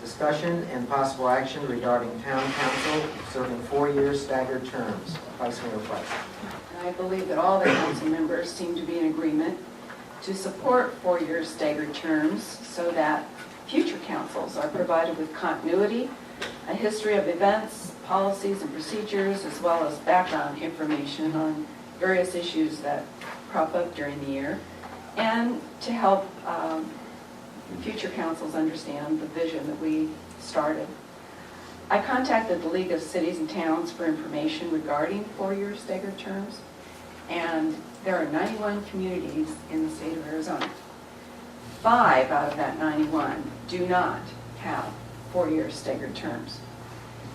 Discussion and possible action regarding town council serving 4-year staggered terms. Vice Mayor Price. I believe that all the council members seem to be in agreement to support 4-year staggered terms so that future councils are provided with continuity, a history of events, policies, and procedures, as well as background information on various issues that crop up during the year, and to help future councils understand the vision that we started. I contacted the League of Cities and Towns for information regarding 4-year staggered terms, and there are 91 communities in the state of Arizona. 5 out of that 91 do not have 4-year staggered terms.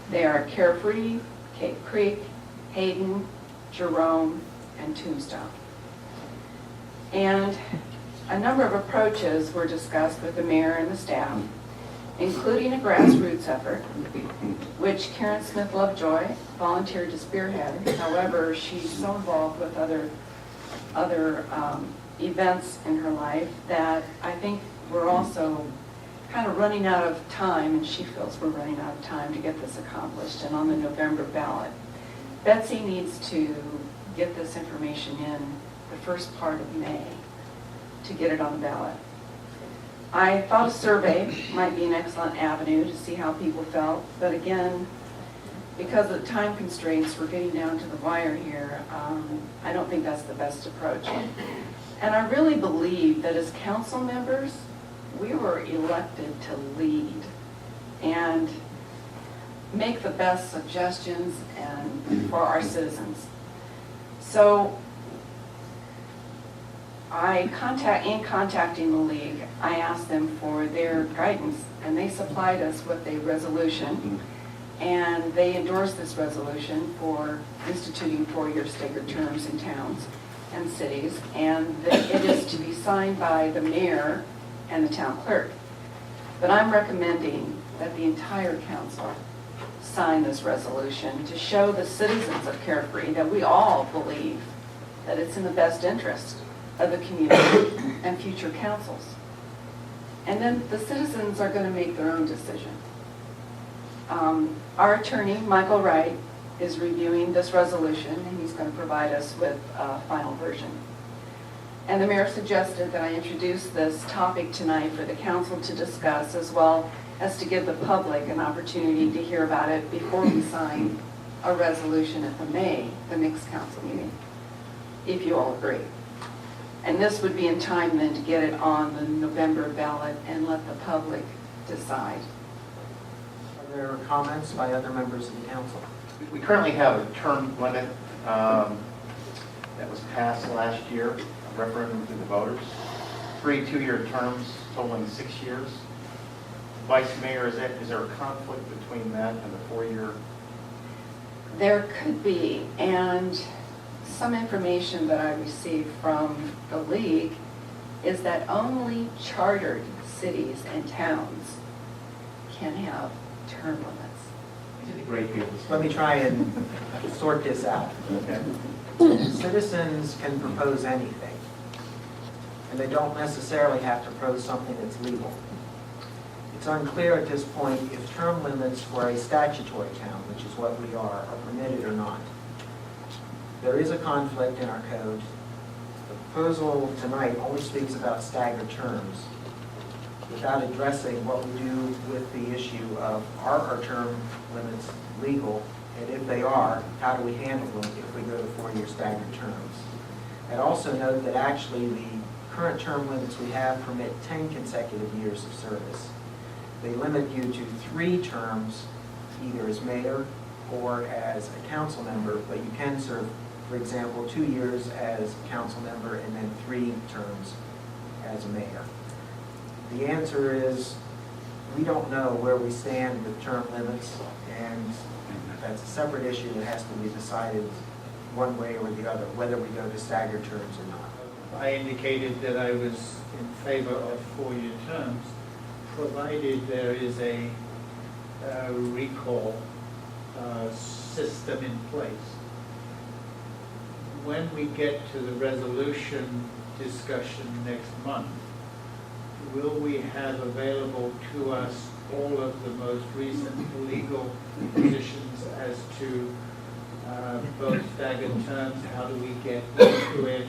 They are Carefree, Cape Creek, Hayden, Jerome, and Tombstone. And a number of approaches were discussed with the mayor and the staff, including a grassroots effort, which Karen Smith Lovejoy volunteered to spearhead. However, she's so involved with other events in her life that I think we're also kind of running out of time, and she feels we're running out of time to get this accomplished. And on the November ballot, Betsy needs to get this information in the first part of May to get it on the ballot. I thought a survey might be an excellent avenue to see how people felt, but again, because of the time constraints, we're getting down to the wire here. I don't think that's the best approach. And I really believe that as council members, we were elected to lead and make the best suggestions and for our citizens. So in contacting the league, I asked them for their guidance, and they supplied us with a resolution, and they endorsed this resolution for instituting 4-year staggered terms in towns and cities, and that it is to be signed by the mayor and the town clerk. But I'm recommending that the entire council sign this resolution to show the citizens of Carefree that we all believe that it's in the best interest of the community and future councils. And then the citizens are going to make their own decision. Our attorney, Michael Wright, is reviewing this resolution, and he's going to provide us with a final version. And the mayor suggested that I introduce this topic tonight for the council to discuss, as well as to give the public an opportunity to hear about it before we sign a resolution at the next council meeting, if you all agree. And this would be in time then to get it on the November ballot and let the public decide. Are there comments by other members of the council? We currently have a term limit that was passed last year, a referendum to the voters. 3 2-year terms totaling 6 years. Vice Mayor, is there a conflict between that and the 4-year? There could be, and some information that I received from the league is that only chartered cities and towns can have term limits. Great deal. Let me try and sort this out. Okay. Citizens can propose anything, and they don't necessarily have to propose something that's legal. It's unclear at this point if term limits for a statutory town, which is what we are permitted or not. There is a conflict in our code. The proposal tonight only speaks about staggered terms without addressing what we do with the issue of are our term limits legal, and if they are, how do we handle them if we go to 4-year staggered terms. I'd also note that actually the current term limits we have permit 10 consecutive years of service. They limit you to 3 terms, either as mayor or as a council member, but you can serve, for example, 2 years as a council member and then 3 terms as a mayor. The answer is we don't know where we stand with term limits, and that's a separate issue that has to be decided one way or the other, whether we go to staggered terms or not. I indicated that I was in favor of 4-year terms, provided there is a recall system in place. When we get to the resolution discussion next month, will we have available to us all of the most recent legal positions as to both staggered terms? How do we get into it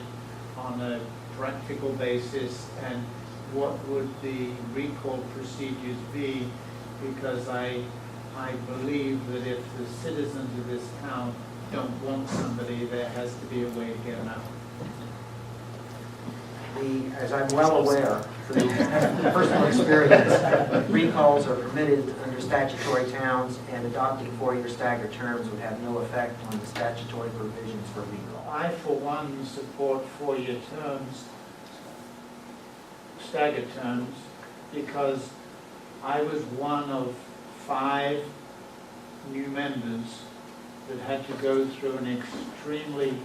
on a practical basis, and what would the recall procedures be? Because I believe that if the citizens of this town don't want somebody, there has to be a way to get them out. As I'm well aware, through personal experience, recalls are permitted under statutory towns, and adopting four-year staggered terms would have no effect on the statutory provisions for recall. I, for one, support four-year terms, staggered terms, because I was one of 5 new members that had to go through an extremely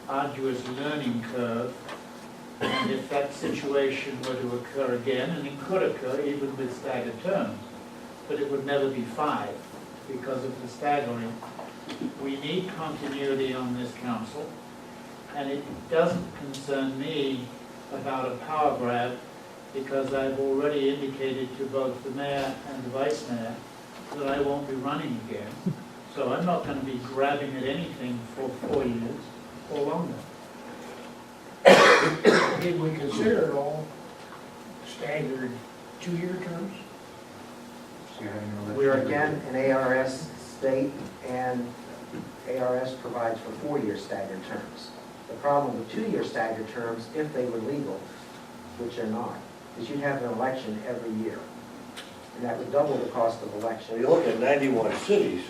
arduous learning curve. And if that situation were to occur again, and it could occur even with staggered terms, but it would never be 5 because of the staggering. We need continuity on this council, and it doesn't concern me about a power grab, because I've already indicated to both the mayor and the vice mayor that I won't be running again. So I'm not going to be grabbing at anything for 4 years or longer. Did we consider at all staggered 2-year terms? We are again an ARS state, and ARS provides for four-year staggered terms. The problem with two-year staggered terms, if they were legal, which they're not, is you'd have an election every year. And that would double the cost of election. When you look at 91 cities,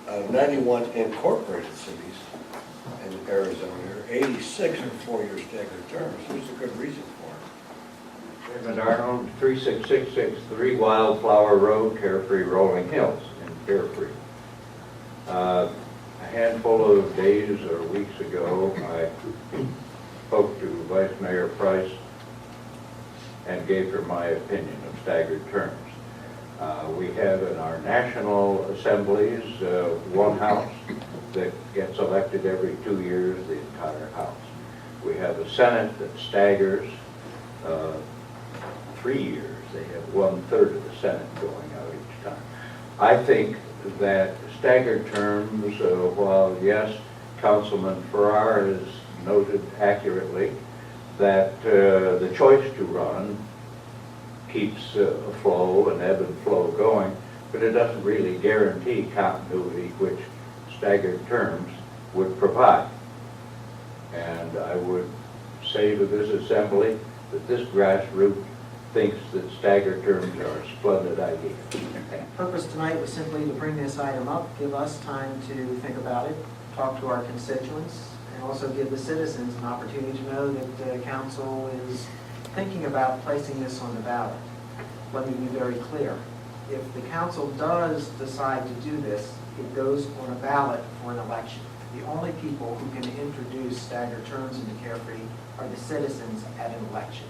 91 incorporated cities in Arizona, 86 are 4-year staggered terms. There's a good reason for it. Chairman Arnold, 36663 Wildflower Road, Carefree, Rolling Hills in Carefree. A handful of days or weeks ago, I spoke to Vice Mayor Price and gave her my opinion of staggered terms. We have in our national assemblies one house that gets elected every 2 years, the entire house. We have a Senate that staggers 3 years. They have 1/3 of the Senate going out each time. I think that staggered terms, while yes, Councilman Farrar has noted accurately that the choice to run keeps a flow and ebb and flow going, but it doesn't really guarantee continuity, which staggered terms would provide. And I would say to this assembly that this grassroots thinks that staggered terms are a splendid idea. Purpose tonight was simply to bring this item up, give us time to think about it, talk to our constituents, and also give the citizens an opportunity to know that the council is thinking about placing this on the ballot. Let me be very clear. If the council does decide to do this, it goes on a ballot for an election. The only people who can introduce staggered terms into Carefree are the citizens at an election.